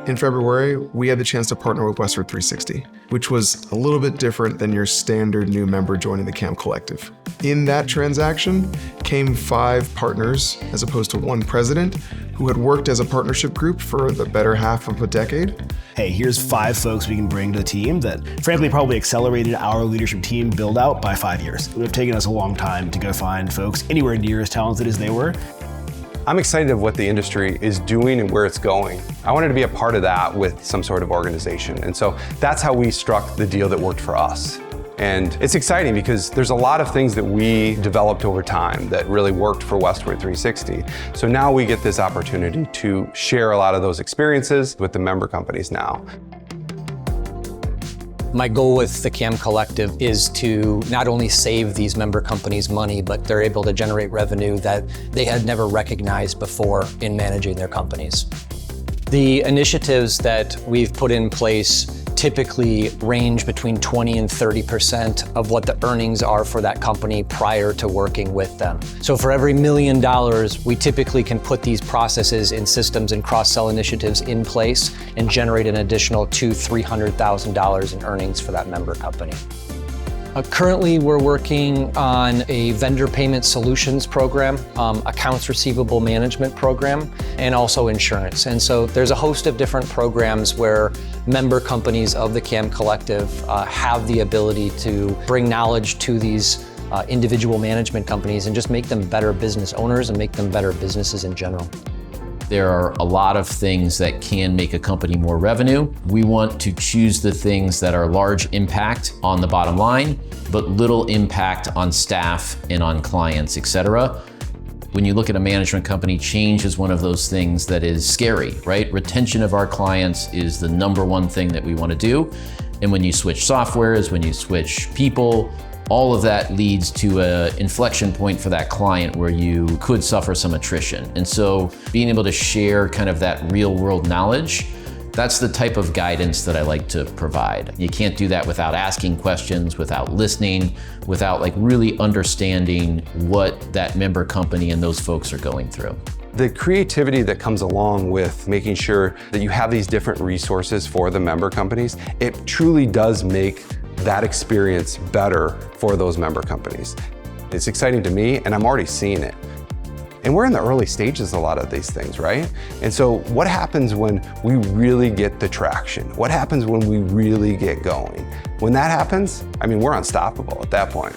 In February, we had the chance to partner with Westward360, which was a little bit different than your standard new member joining the CAM Collective. In that transaction came 5 partners, as opposed to 1 president, who had worked as a partnership group for the better half of a decade. Hey, here's 5 folks we can bring to the team that frankly probably accelerated our leadership team build out by 5 years. It would have taken us a long time to go find folks anywhere near as talented as they were. I'm excited of what the industry is doing and where it's going. I wanted to be a part of that with some sort of organization. And so that's how we struck the deal that worked for us. And it's exciting because there's a lot of things that we developed over time that really worked for Westward360. So now we get this opportunity to share a lot of those experiences with the member companies now. My goal with the CAM Collective is to not only save these member companies money, but they're able to generate revenue that they had never recognized before in managing their companies. The initiatives that we've put in place typically range between 20 and 30% of what the earnings are for that company prior to working with them. So for every $1 million, we typically can put these processes and systems and cross-sell initiatives in place and generate an additional $200,000-$300,000 in earnings for that member company. Currently, we're working on a vendor payment solutions program, accounts receivable management program, and also insurance. And so there's a host of different programs where member companies of the CAM Collective have the ability to bring knowledge to these individual management companies and just make them better business owners and make them better businesses in general. There are a lot of things that can make a company more revenue. We want to choose the things that are large impact on the bottom line, but little impact on staff and on clients, etc. When you look at a management company, change is one of those things that is scary, right? Retention of our clients is the #1 thing that we want to do. And when you switch softwares, when you switch people, all of that leads to an inflection point for that client where you could suffer some attrition. And so being able to share kind of that real world knowledge, that's the type of guidance that I like to provide. You can't do that without asking questions, without listening, without like really understanding what that member company and those folks are going through. The creativity that comes along with making sure that you have these different resources for the member companies, it truly does make that experience better for those member companies. It's exciting to me, and I'm already seeing it. And we're in the early stages of a lot of these things, right? And so what happens when we really get the traction? What happens when we really get going? When that happens, I mean, we're unstoppable at that point.